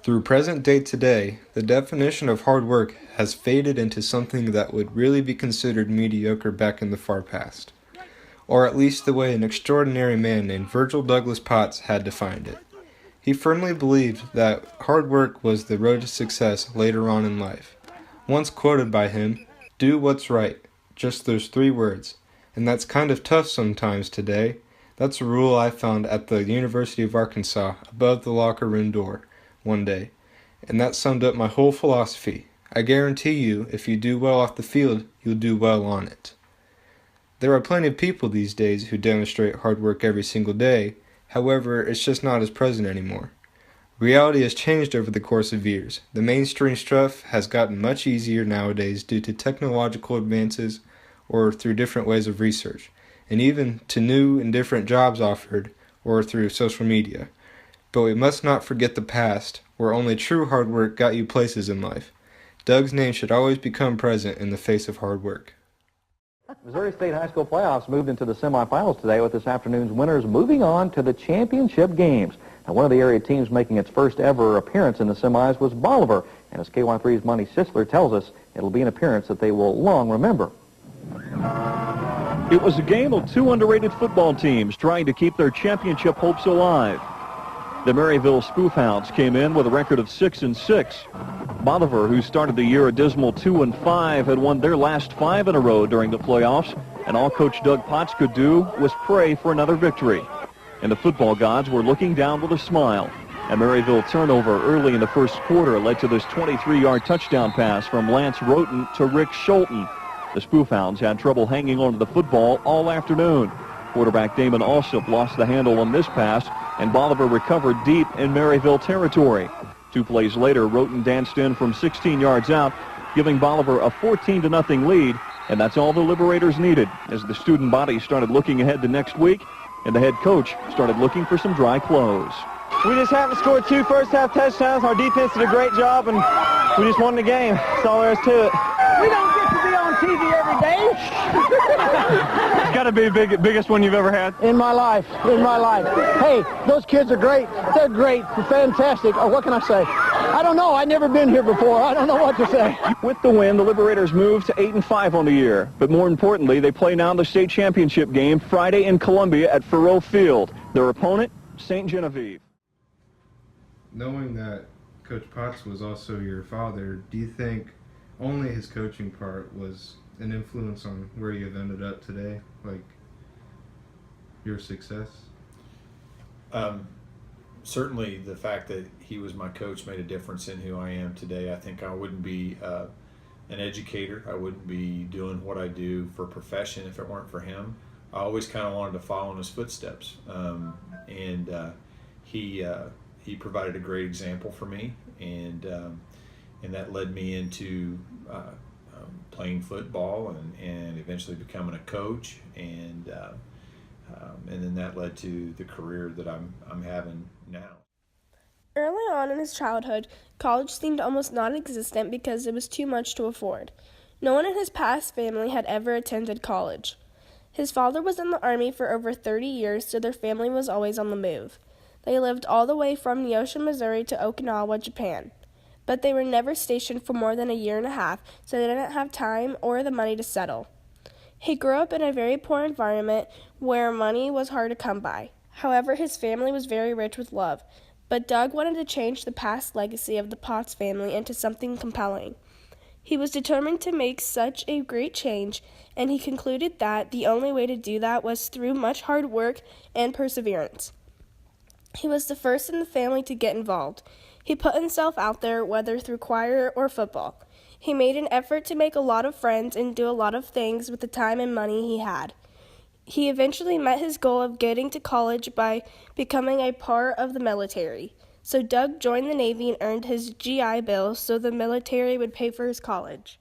Through present day today, the definition of hard work has faded into something that would really be considered mediocre back in the far past, or at least the way an extraordinary man named Virgil Douglas Potts had defined it. He firmly believed that hard work was the road to success later on in life. Once quoted by him, "Do what's right," just those 3 words, and that's kind of tough sometimes today. That's a rule I found at the University of Arkansas above the locker room door one day, and that summed up my whole philosophy. I guarantee you, if you do well off the field, you'll do well on it. There are plenty of people these days who demonstrate hard work every single day, however, it's just not as present anymore. Reality has changed over the course of years. The mainstream stuff has gotten much easier nowadays due to technological advances or through different ways of research, and even to new and different jobs offered or through social media. But we must not forget the past, where only true hard work got you places in life. Doug's name should always become present in the face of hard work. Missouri State High School playoffs moved into the semifinals today with this afternoon's winners moving on to the championship games. Now, one of the area teams making its first ever appearance in the semis was Bolivar, and as KY3's Monty Sisler tells us, it'll be an appearance that they will long remember. It was a game of 2 underrated football teams trying to keep their championship hopes alive. The Maryville Spoofhounds came in with a record of 6-6. Bolivar, who started the year a dismal 2-5, had won their last 5 in a row during the playoffs, and all Coach Doug Potts could do was pray for another victory. And the football gods were looking down with a smile. A Maryville turnover early in the first quarter led to this 23-yard touchdown pass from Lance Roten to Rick Scholten. The Spoofhounds had trouble hanging on to the football all afternoon. Quarterback Damon Alsop lost the handle on this pass, and Bolivar recovered deep in Maryville territory. 2 plays later, Roten danced in from 16 yards out, giving Bolivar a 14-0 lead, and that's all the Liberators needed as the student body started looking ahead to next week, and the head coach started looking for some dry clothes. We just haven't scored 2 first-half touchdowns. Our defense did a great job, and we just won the game. That's all there is to it. We don't get to be on TV every day. It's got to be the biggest one you've ever had. In my life. Hey, those kids are great. They're great. They're fantastic. Oh, what can I say? I don't know. I've never been here before. I don't know what to say. With the win, the Liberators moved to 8-5 on the year. But more importantly, they play now in the state championship game Friday in Columbia at Faurot Field. Their opponent, St. Genevieve. Knowing that Coach Potts was also your father, do you think only his coaching part was an influence on where you've ended up today, like your success? Certainly the fact that he was my coach made a difference in who I am today. I think I wouldn't be an educator. I wouldn't be doing what I do for a profession if it weren't for him. I always kind of wanted to follow in his footsteps, and he provided a great example for me, and that led me into playing football and eventually becoming a coach, and then that led to the career that I'm having now. Early on in his childhood, college seemed almost non-existent because it was too much to afford. No one in his past family had ever attended college. His father was in the Army for over 30 years, so their family was always on the move. They lived all the way from Neosho, Missouri to Okinawa, Japan. But they were never stationed for more than a year and a half, so they didn't have time or the money to settle. He grew up in a very poor environment where money was hard to come by. However, his family was very rich with love. But Doug wanted to change the past legacy of the Potts family into something compelling. He was determined to make such a great change, and he concluded that the only way to do that was through much hard work and perseverance. He was the first in the family to get involved. He put himself out there, whether through choir or football. He made an effort to make a lot of friends and do a lot of things with the time and money he had. He eventually met his goal of getting to college by becoming a part of the military. So Doug joined the Navy and earned his GI Bill so the military would pay for his college.